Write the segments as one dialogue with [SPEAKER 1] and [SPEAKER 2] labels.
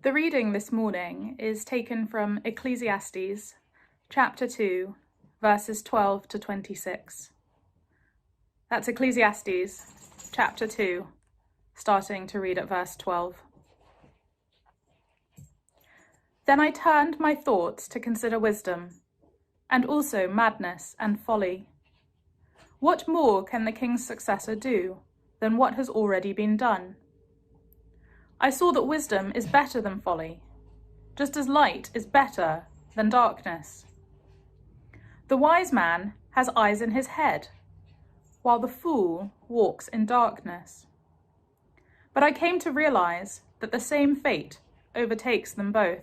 [SPEAKER 1] The reading this morning is taken from Ecclesiastes, chapter 2, verses 12 to 26. That's Ecclesiastes, chapter 2, starting to read at verse 12. Then I turned my thoughts to consider wisdom, and also madness and folly. What more can the king's successor do than what has already been done? I saw that wisdom is better than folly, just as light is better than darkness. The wise man has eyes in his head, while the fool walks in darkness. But I came to realize that the same fate overtakes them both.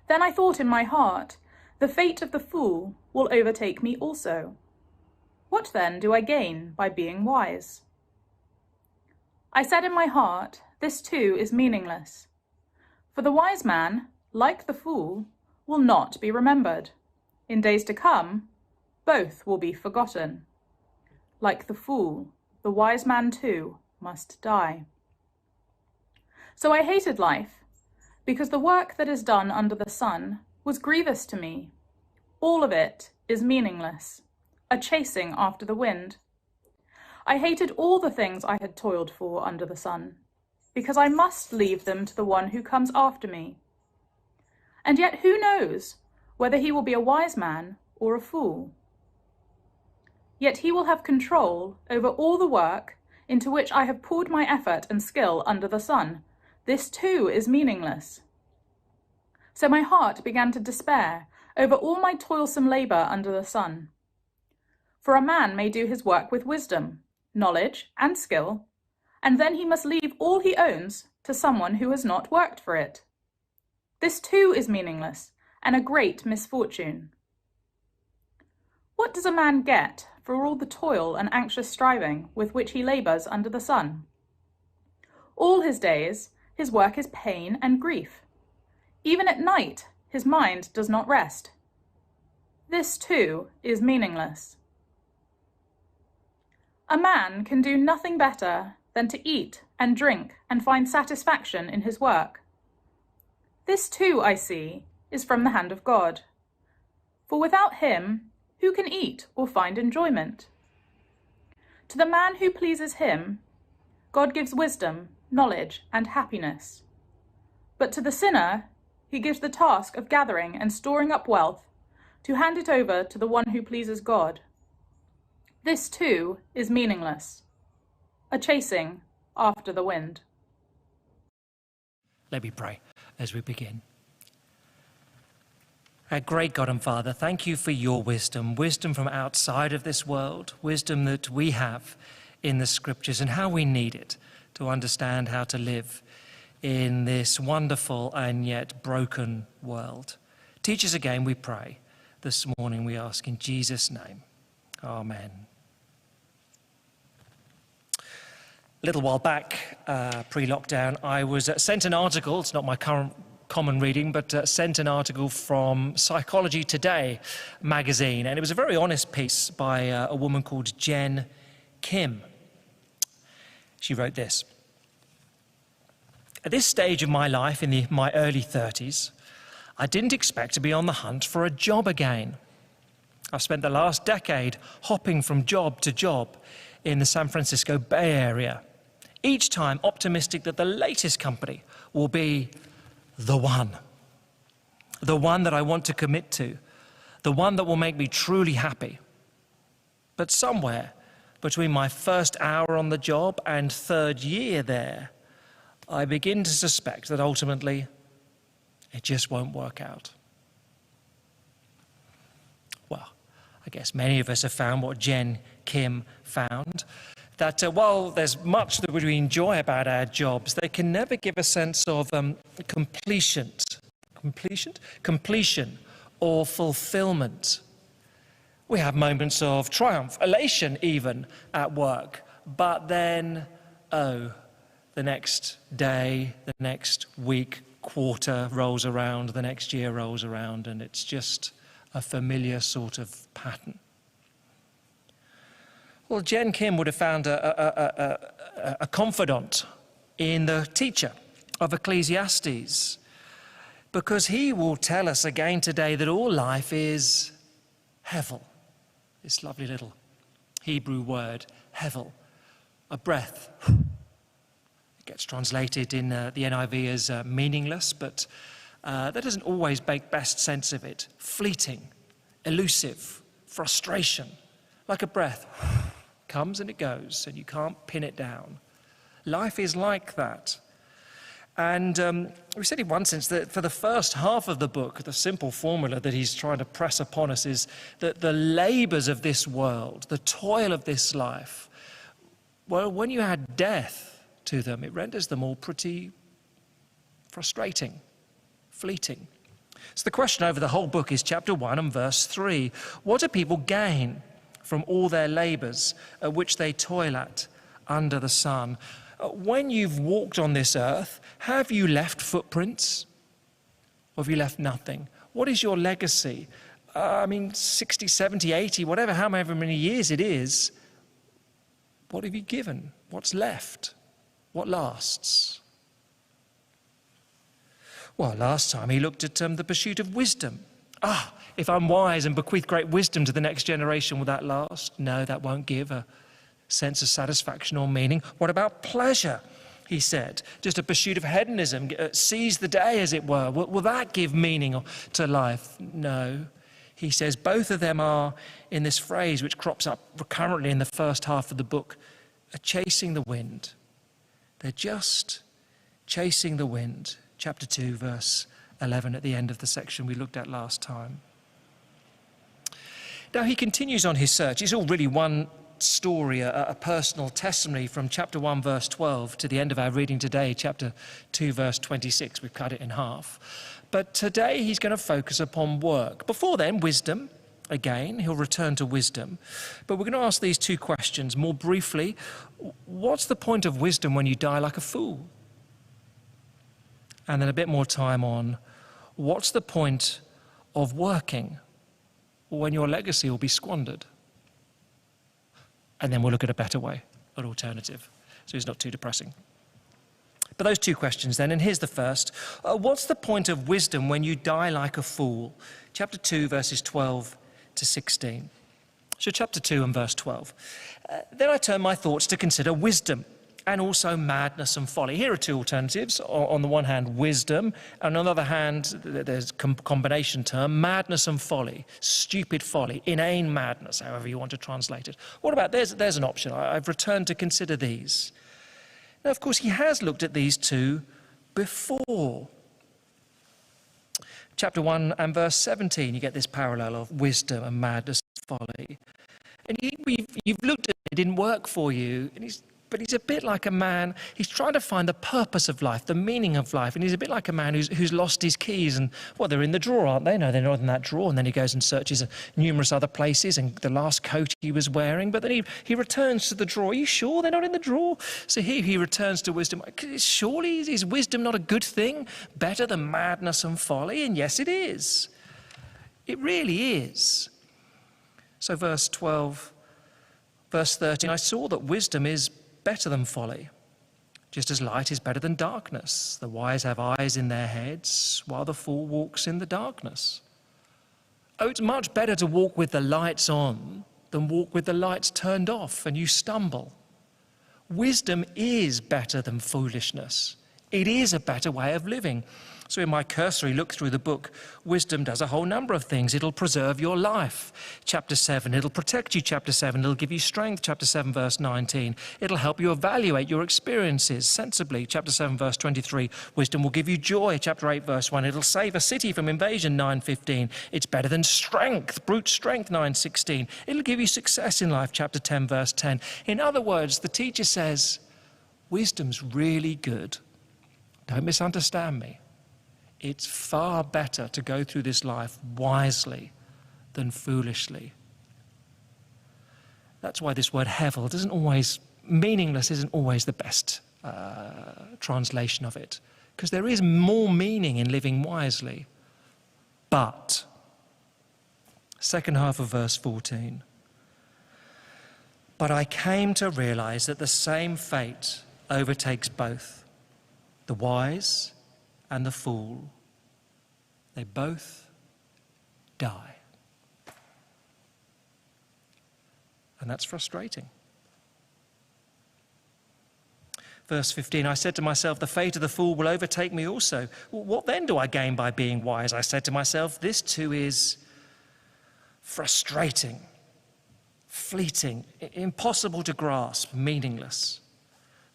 [SPEAKER 1] Then I thought in my heart, the fate of the fool will overtake me also. What then do I gain by being wise? I said in my heart, this too is meaningless. For the wise man, like the fool, will not be remembered. In days to come, both will be forgotten. Like the fool, the wise man too must die. So I hated life, because the work that is done under the sun was grievous to me. All of it is meaningless, a chasing after the wind. I hated all the things I had toiled for under the sun, because I must leave them to the one who comes after me. And yet who knows whether he will be a wise man or a fool? Yet he will have control over all the work into which I have poured my effort and skill under the sun. This too is meaningless. So my heart began to despair over all my toilsome labor under the sun. For a man may do his work with wisdom, knowledge, and skill, and then he must leave all he owns to someone who has not worked for it. This too is meaningless and a great misfortune. What does a man get for all the toil and anxious striving with which he labors under the sun? All his days, his work is pain and grief. Even at night, his mind does not rest. This too is meaningless. A man can do nothing better than to eat and drink and find satisfaction in his work. This too, I see, is from the hand of God. For without him, who can eat or find enjoyment? To the man who pleases him, God gives wisdom, knowledge, and happiness. But to the sinner, he gives the task of gathering and storing up wealth to hand it over to the one who pleases God. This too is meaningless, a chasing after the wind.
[SPEAKER 2] Let me pray as we begin. Our great God and Father, thank you for your wisdom from outside of this world, wisdom that we have in the scriptures and how we need it to understand how to live in this wonderful and yet broken world. Teach us again, we pray. This morning we ask in Jesus' name. Amen. A little while back, pre-lockdown, I was sent an article. It's not my current common reading, but sent an article from Psychology Today magazine. And it was a very honest piece by a woman called Jen Kim. She wrote this. At this stage of my life, in my early 30s, I didn't expect to be on the hunt for a job again. I've spent the last decade hopping from job to job in the San Francisco Bay Area, each time optimistic that the latest company will be the one that I want to commit to, the one that will make me truly happy. But somewhere between my first hour on the job and third year there, I begin to suspect that ultimately it just won't work out. Well, I guess many of us have found what Jen Kim found, that while there's much that we enjoy about our jobs, they can never give a sense of completion or fulfillment. We have moments of triumph, elation even at work, but then, the next day, the next week, quarter rolls around, the next year rolls around, and it's just a familiar sort of pattern. Well, Jen Kim would have found a confidant in the teacher of Ecclesiastes, because he will tell us again today that all life is hevel, this lovely little Hebrew word, hevel, a breath. It gets translated in the NIV as meaningless, but that doesn't always make best sense of it. Fleeting, elusive, frustration, like a breath. Comes and it goes, and you can't pin it down. Life is like that. And we said in one sense that for the first half of the book, the simple formula that he's trying to press upon us is that the labours of this world, the toil of this life, well, when you add death to them, it renders them all pretty frustrating, fleeting. So the question over the whole book is chapter 1 and verse 3. What do people gain from all their labours at which they toil at under the sun? When you've walked on this earth, have you left footprints? Or have you left nothing? What is your legacy? 60, 70, 80, whatever, however many years it is, what have you given? What's left? What lasts? Well, last time he looked at the pursuit of wisdom. If I'm wise and bequeath great wisdom to the next generation, will that last? No, that won't give a sense of satisfaction or meaning. What about pleasure, he said? Just a pursuit of hedonism, seize the day, as it were. Will that give meaning to life? No. He says both of them are in this phrase which crops up recurrently in the first half of the book, chasing the wind. They're just chasing the wind. Chapter 2, verse 11 at the end of the section we looked at last time. Now he continues on his search. It's all really one story, a personal testimony from chapter 1 verse 12 to the end of our reading today, chapter 2 verse 26. We've cut it in half. But today he's going to focus upon work. Before then, wisdom. Again, he'll return to wisdom. But we're going to ask these two questions more briefly. What's the point of wisdom when you die like a fool? And then a bit more time on what's the point of working when your legacy will be squandered? And then we'll look at a better way, an alternative, so it's not too depressing. But those two questions then, and here's the first. What's the point of wisdom when you die like a fool? Chapter 2, verses 12 to 16. So chapter 2 and verse 12. Then I turn my thoughts to consider wisdom and also madness and folly. Here are two alternatives. On the one hand, wisdom, and on the other hand, there's a combination term, madness and folly, stupid folly, inane madness, however you want to translate it. What about, there's an option. I've returned to consider these. Now, of course, he has looked at these two before. Chapter 1 and verse 17, you get this parallel of wisdom and madness and folly. And you've looked at it, it didn't work for you, but he's a bit like a man, he's trying to find the purpose of life, the meaning of life, and he's a bit like a man who's lost his keys, and, well, they're in the drawer, aren't they? No, they're not in that drawer, and then he goes and searches numerous other places, and the last coat he was wearing, but then he returns to the drawer. Are you sure they're not in the drawer? So here he returns to wisdom. Surely is wisdom not a good thing, better than madness and folly? And yes, it is. It really is. So verse 12, verse 13, I saw that wisdom is better than folly, just as light is better than darkness. The wise have eyes in their heads, while the fool walks in the darkness. Oh, it's much better to walk with the lights on than walk with the lights turned off and you stumble. Wisdom is better than foolishness. It is a better way of living. So in my cursory look through the book, wisdom does a whole number of things. It'll preserve your life, chapter 7. It'll protect you, chapter 7. It'll give you strength, chapter 7, verse 19. It'll help you evaluate your experiences sensibly, chapter 7, verse 23. Wisdom will give you joy, chapter 8, verse 1. It'll save a city from invasion, 9:15. It's better than strength, brute strength, 9:16. It'll give you success in life, chapter 10, verse 10. In other words, the teacher says, wisdom's really good. Don't misunderstand me. It's far better to go through this life wisely than foolishly. That's why this word hevel doesn't always, meaningless isn't always the best translation of it, because there is more meaning in living wisely. But, second half of verse 14, but I came to realize that the same fate overtakes both the wise and the fool, they both die. And that's frustrating. Verse 15, I said to myself, the fate of the fool will overtake me also. What then do I gain by being wise? I said to myself, this too is frustrating, fleeting, impossible to grasp, meaningless.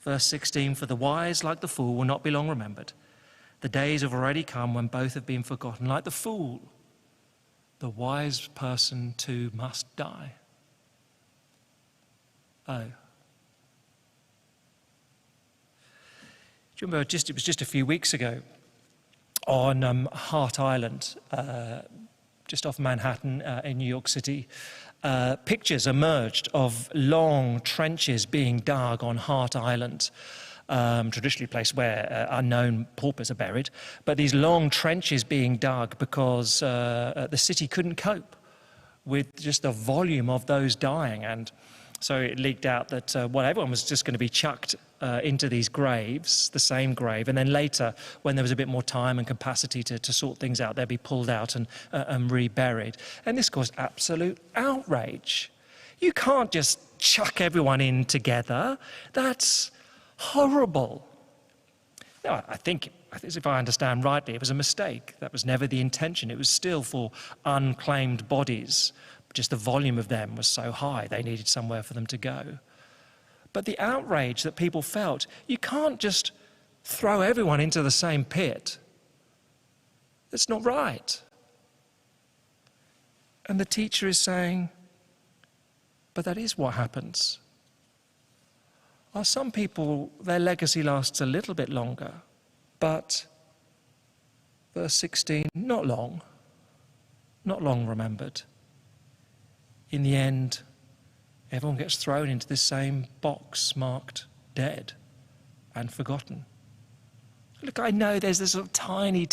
[SPEAKER 2] Verse 16, for the wise, like the fool, will not be long remembered. The days have already come when both have been forgotten. Like the fool, the wise person too must die. Oh. Do you remember, it was just a few weeks ago on Hart Island, just off Manhattan in New York City, pictures emerged of long trenches being dug on Hart Island, traditionally a place where unknown paupers are buried, but these long trenches being dug because the city couldn't cope with just the volume of those dying. And so it leaked out that everyone was just going to be chucked into these graves, the same grave, and then later, when there was a bit more time and capacity to sort things out, they'd be pulled out and reburied. And this caused absolute outrage. You can't just chuck everyone in together. That's horrible. Now, I think if I understand rightly, it was a mistake. That was never the intention. It was still for unclaimed bodies. Just the volume of them was so high, they needed somewhere for them to go. But the outrage that people felt, you can't just throw everyone into the same pit. That's not right. And the teacher is saying, but that is what happens. Some people, their legacy lasts a little bit longer, but verse 16, not long remembered. In the end, everyone gets thrown into this same box marked dead and forgotten. Look, I know there's this sort of tiny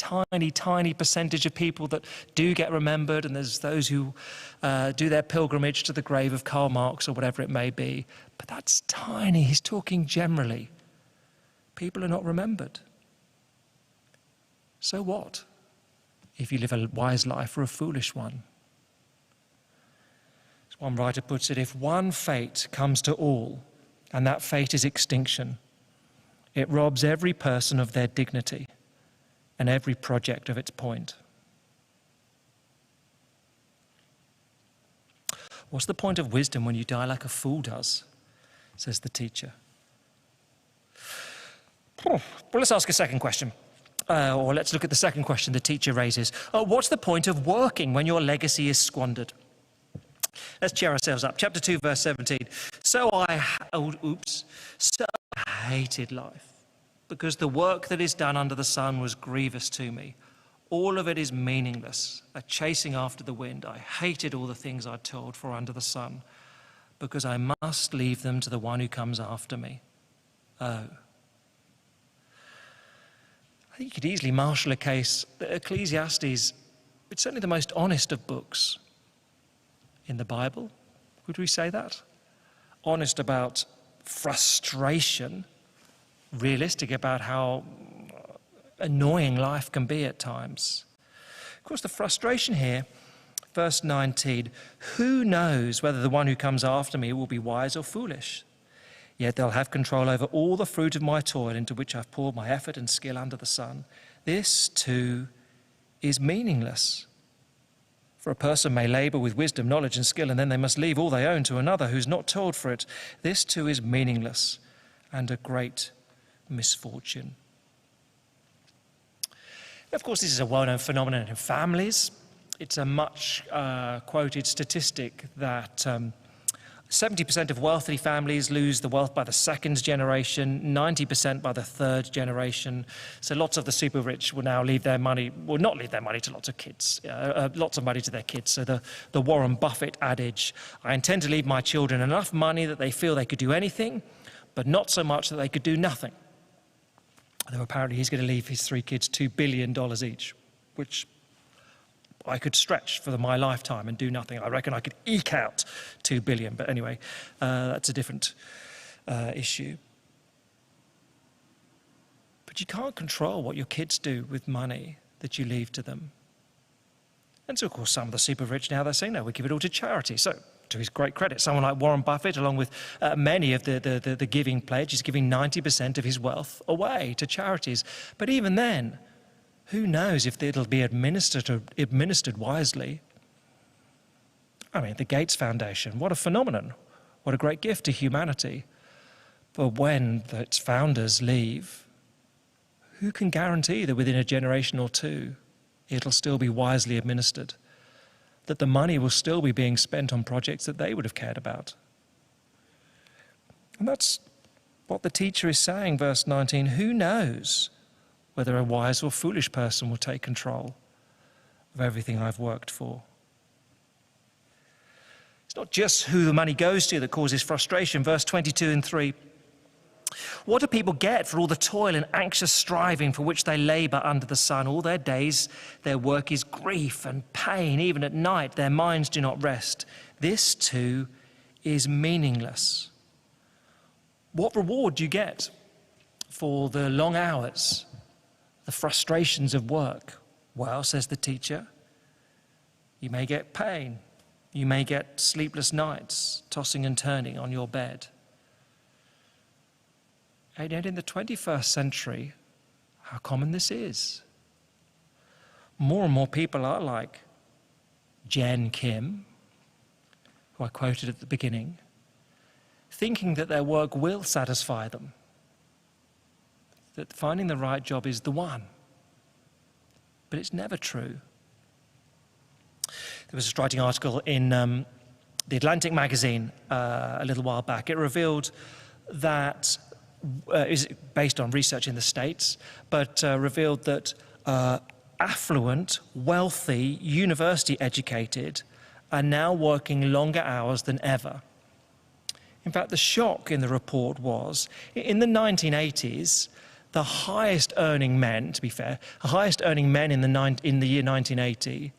[SPEAKER 2] percentage of people that do get remembered, and there's those who do their pilgrimage to the grave of Karl Marx or whatever it may be, but that's tiny. He's talking generally. People are not remembered. So what if you live a wise life or a foolish one? As one writer puts it, if one fate comes to all, and that fate is extinction, it robs every person of their dignity and every project of its point. What's the point of wisdom when you die like a fool does, says the teacher. Well, let's ask a second question. Or let's look at the second question the teacher raises. What's the point of working when your legacy is squandered? Let's cheer ourselves up. Chapter 2, verse 17. So I hated life, because the work that is done under the sun was grievous to me. All of it is meaningless, a chasing after the wind. I hated all the things I'd told for under the sun, because I must leave them to the one who comes after me. Oh. I think you could easily marshal a case that Ecclesiastes, it's certainly the most honest of books in the Bible. Would we say that? Honest about frustration, realistic about how annoying life can be at times. Of course, the frustration here, verse 19, who knows whether the one who comes after me will be wise or foolish? Yet they'll have control over all the fruit of my toil into which I've poured my effort and skill under the sun. This too is meaningless. For a person may labor with wisdom, knowledge and skill, and then they must leave all they own to another who's not toiled for it. This too is meaningless and a great misfortune. Of course, this is a well-known phenomenon in families. It's a much quoted statistic that 70% of wealthy families lose the wealth by the second generation, 90% by the third generation. So lots of the super rich will now leave their money, will not leave their money to lots of kids, lots of money to their kids. So the Warren Buffett adage, I intend to leave my children enough money that they feel they could do anything, but not so much that they could do nothing. Although apparently he's going to leave his 3 kids $2 billion each, which I could stretch for my lifetime and do nothing. I reckon I could eke out $2 billion, but anyway, that's a different issue. But you can't control what your kids do with money that you leave to them. And so, of course, some of the super rich now, they're saying, no, we give it all to charity. So, to his great credit, someone like Warren Buffett, along with many of the giving pledge, is giving 90% of his wealth away to charities. But even then, who knows if it'll be administered wisely? I mean, the Gates Foundation, what a phenomenon. What a great gift to humanity. But when its founders leave, who can guarantee that within a generation or two, it'll still be wisely administered? That the money will still be being spent on projects that they would have cared about? And that's what the teacher is saying, verse 19. Who knows whether a wise or foolish person will take control of everything I've worked for? It's not just who the money goes to that causes frustration. Verse 22 and 3. What do people get for all the toil and anxious striving for which they labour under the sun? All their days, their work is grief and pain. Even at night, their minds do not rest. This too is meaningless. What reward do you get for the long hours, the frustrations of work? Well, says the teacher, you may get pain. You may get sleepless nights, tossing and turning on your bed. And yet in the 21st century, how common this is. More and more people are like Jen Kim, who I quoted at the beginning, thinking that their work will satisfy them, that finding the right job is the one. But it's never true. There was a striking article in the Atlantic magazine a little while back. It revealed that is based on research in the States, but revealed that affluent, wealthy, university-educated are now working longer hours than ever. In fact, the shock in the report was, in the 1980s, the highest earning men, to be fair, the highest earning men in the year 1980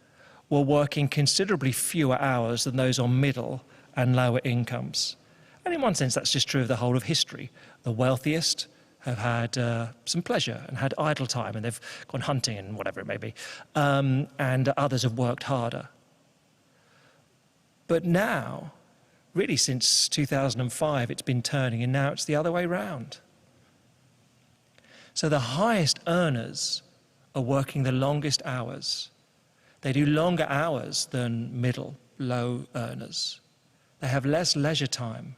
[SPEAKER 2] were working considerably fewer hours than those on middle and lower incomes. And in one sense, that's just true of the whole of history. The wealthiest have had some pleasure and had idle time, and they've gone hunting and whatever it may be, and others have worked harder. But now, really since 2005, it's been turning, and now it's the other way round. So the highest earners are working the longest hours. They do longer hours than middle, low earners. They have less leisure time.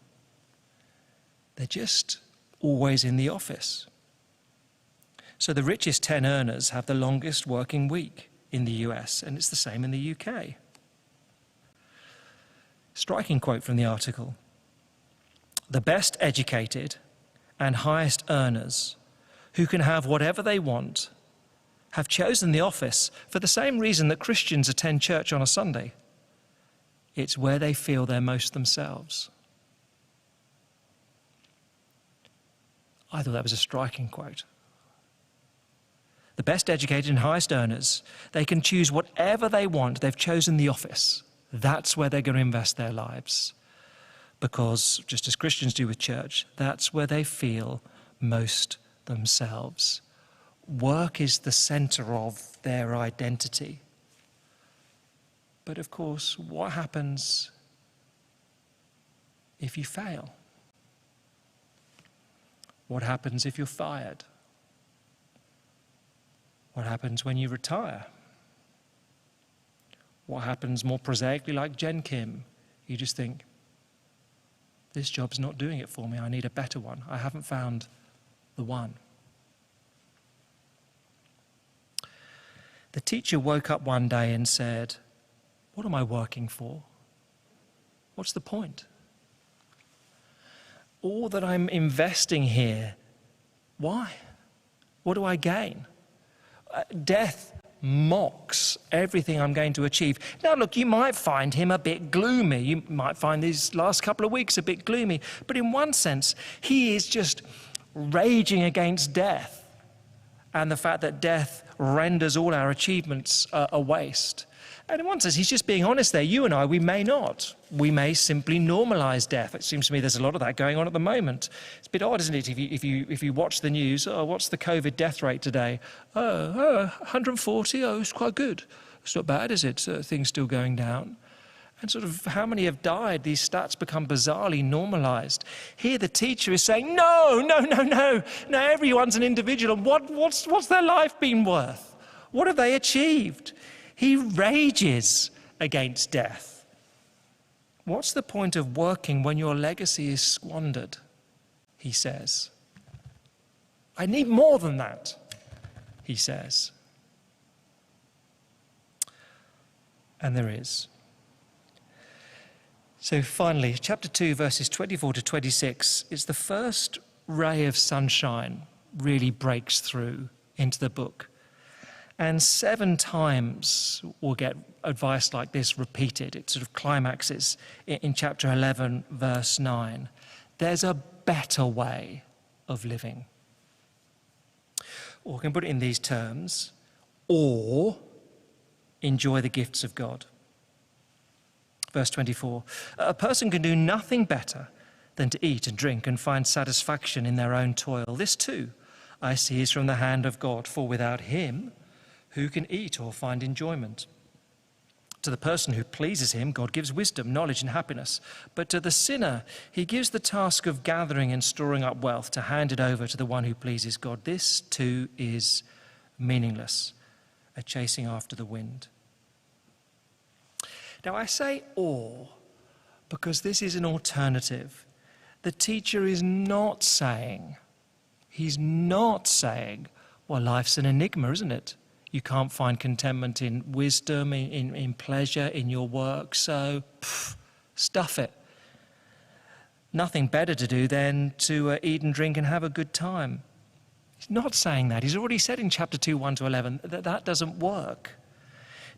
[SPEAKER 2] They're just always in the office. So the richest 10 earners have the longest working week in the US, and it's the same in the UK. Striking quote from the article. The best educated and highest earners who can have whatever they want have chosen the office for the same reason that Christians attend church on a Sunday. It's where they feel they're most themselves. I thought that was a striking quote. The best educated and highest earners, they can choose whatever they want. They've chosen the office. That's where they're going to invest their lives. Because, just as Christians do with church, that's where they feel most themselves. Work is the center of their identity. But of course, what happens if you fail? What happens if you're fired? What happens when you retire? What happens more prosaically, like Jen Kim? You just think, this job's not doing it for me. I need a better one. I haven't found the one. The teacher woke up one day and said, what am I working for? What's the point? All that I'm investing here, why? What do I gain? Death mocks everything I'm going to achieve. Now, look, you might find him a bit gloomy. You might find these last couple of weeks a bit gloomy. But in one sense, he is just raging against death and the fact that death renders all our achievements a waste. And in one sense, he's just being honest there. You and I, we may not. We may simply normalize death. It seems to me there's a lot of that going on at the moment. It's a bit odd, isn't it, if you watch the news, what's the COVID death rate today? 140, it's quite good. It's not bad, is it? Things still going down. And sort of how many have died? These stats become bizarrely normalized. Here the teacher is saying, no, everyone's an individual. And what's their life been worth? What have they achieved? He rages against death. What's the point of working when your legacy is squandered? He says. I need more than that, he says. And there is. So finally, chapter 2, verses 24 to 26 is the first ray of sunshine really breaks through into the book. And 7 times we'll get advice like this repeated. It sort of climaxes in chapter 11, verse 9. There's a better way of living. Or we can put it in these terms, or enjoy the gifts of God. Verse 24, a person can do nothing better than to eat and drink and find satisfaction in their own toil. This too, I see, is from the hand of God, for without him, who can eat or find enjoyment? To the person who pleases him, God gives wisdom, knowledge, and happiness. But to the sinner, he gives the task of gathering and storing up wealth to hand it over to the one who pleases God. This too is meaningless, a chasing after the wind. Now I say or because this is an alternative. The teacher is not saying, well, life's an enigma, isn't it? You can't find contentment in wisdom, in pleasure, in your work, so stuff it. Nothing better to do than to eat and drink and have a good time. He's not saying that. He's already said in chapter 2, 1 to 11, that doesn't work.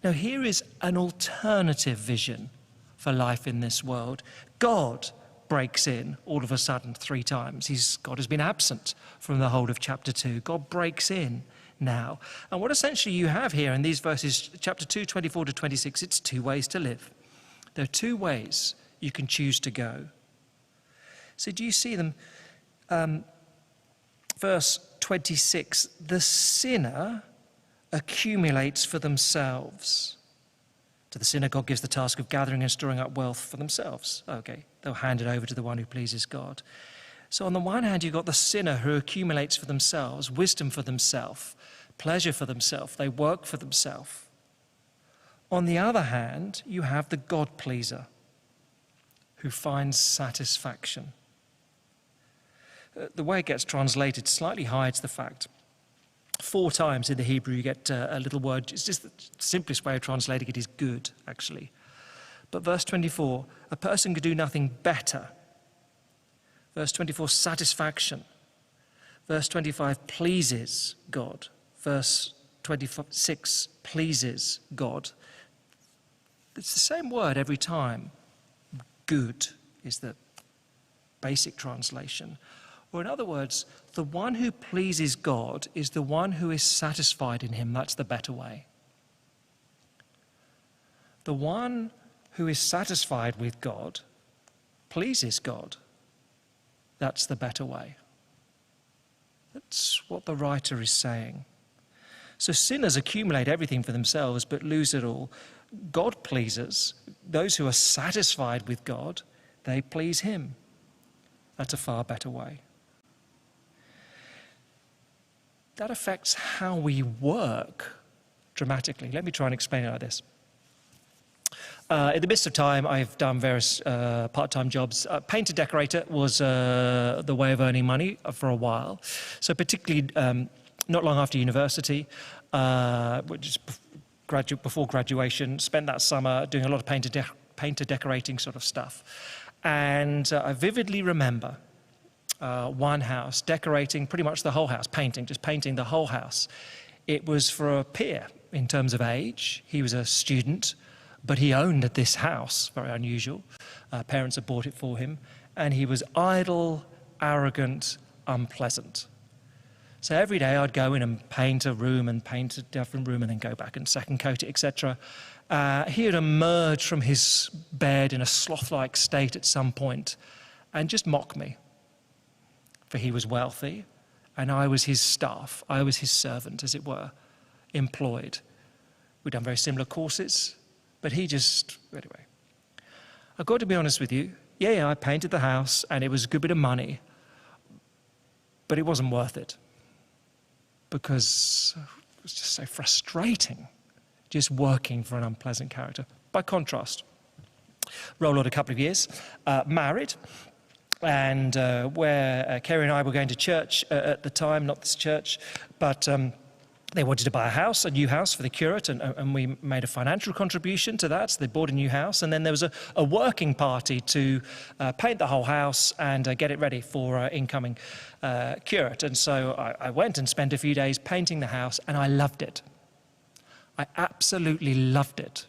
[SPEAKER 2] Now, here is an alternative vision for life in this world. God breaks in all of a sudden 3 times. God has been absent from the whole of chapter 2. God breaks in now. And what essentially you have here in these verses, chapter 2, 24 to 26, it's 2 ways to live. There are 2 ways you can choose to go. So do you see them? Verse 26, the sinner accumulates for themselves. To the sinner, God gives the task of gathering and storing up wealth for themselves. Okay, they'll hand it over to the one who pleases God. So on the one hand, you've got the sinner who accumulates for themselves, wisdom for themselves, pleasure for themselves, they work for themselves. On the other hand, you have the God-pleaser who finds satisfaction. The way it gets translated slightly hides the fact. 4 times in the Hebrew you get a little word. It's just the simplest way of translating it is good, actually. But verse 24, a person could do nothing better. Verse 24, satisfaction. Verse 25, pleases God. Verse 26, pleases God. It's the same word every time. Good is the basic translation. Or in other words, the one who pleases God is the one who is satisfied in him. That's the better way. The one who is satisfied with God pleases God. That's the better way. That's what the writer is saying. So sinners accumulate everything for themselves but lose it all. God pleasers, those who are satisfied with God, they please him. That's a far better way. That affects how we work dramatically. Let me try and explain it like this. In the midst of time, I've done various part-time jobs. Painter decorator was the way of earning money for a while. So particularly not long after university, which is before graduation, spent that summer doing a lot of painter decorating sort of stuff. And I vividly remember one house, decorating pretty much the whole house, just painting the whole house. It was for a peer in terms of age. He was a student, but he owned this house, very unusual. Parents had bought it for him, and he was idle, arrogant, unpleasant. So every day I'd go in and paint a room and paint a different room and then go back and second coat it, etc. He had emerged from his bed in a sloth-like state at some point and just mocked me. For he was wealthy, and I was his staff. I was his servant, as it were, employed. We'd done very similar courses, but anyway. I've got to be honest with you. Yeah, I painted the house, and it was a good bit of money, but it wasn't worth it because it was just so frustrating, just working for an unpleasant character. By contrast, roll on a couple of years, married, and where Kerry and I were going to church at the time, not this church, but they wanted to buy a new house for the curate, and we made a financial contribution to that. So they bought a new house, and then there was a working party to paint the whole house and get it ready for incoming curate. And so I went and spent a few days painting the house, and I loved it. I absolutely loved it.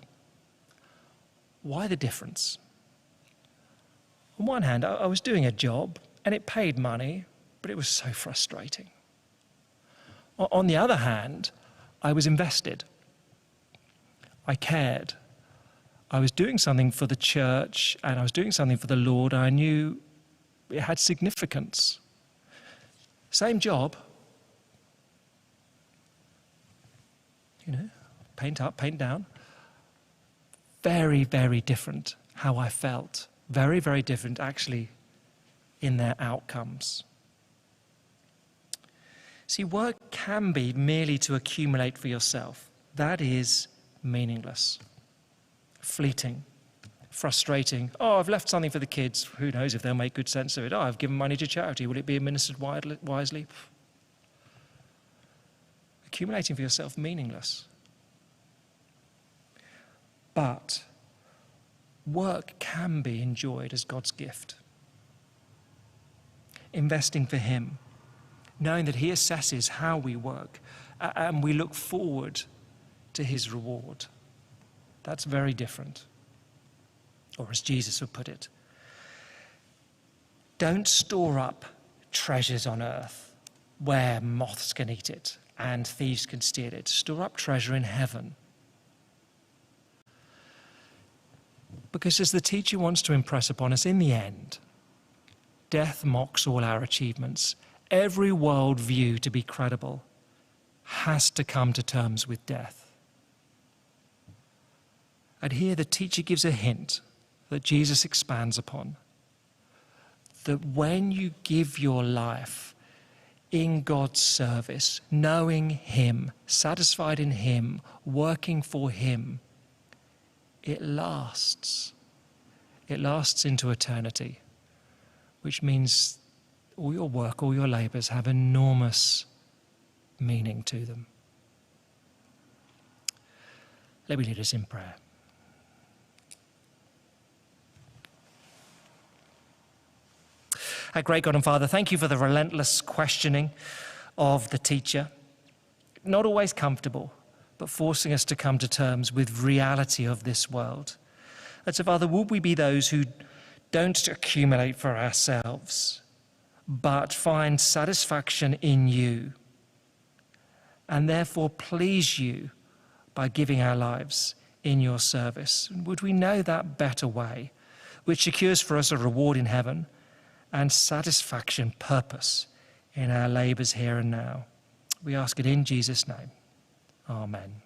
[SPEAKER 2] Why the difference? On one hand, I was doing a job, and it paid money, but it was so frustrating. On the other hand, I was invested. I cared. I was doing something for the church, and I was doing something for the Lord, and I knew it had significance. Same job. Paint up, paint down. Very, very different how I felt. Very, very different, actually, in their outcomes. See, work can be merely to accumulate for yourself. That is meaningless, fleeting, frustrating. Oh, I've left something for the kids. Who knows if they'll make good sense of it? Oh, I've given money to charity. Will it be administered wisely? Accumulating for yourself, meaningless. But work can be enjoyed as God's gift. Investing for Him, knowing that He assesses how we work, and we look forward to His reward. That's very different. Or as Jesus would put it, don't store up treasures on earth where moths can eat it and thieves can steal it. Store up treasure in heaven. Because as the teacher wants to impress upon us, in the end, death mocks all our achievements. Every world view to be credible has to come to terms with death. And here the teacher gives a hint that Jesus expands upon. That when you give your life in God's service, knowing Him, satisfied in Him, working for Him, it lasts. It lasts into eternity, which means all your work, all your labours have enormous meaning to them. Let me lead us in prayer. Our great God and Father, thank you for the relentless questioning of the teacher. Not always comfortable, but forcing us to come to terms with reality of this world. And so, Father, would we be those who don't accumulate for ourselves, but find satisfaction in you, and therefore please you by giving our lives in your service? And would we know that better way, which secures for us a reward in heaven and satisfaction, purpose in our labours here and now? We ask it in Jesus' name. Amen.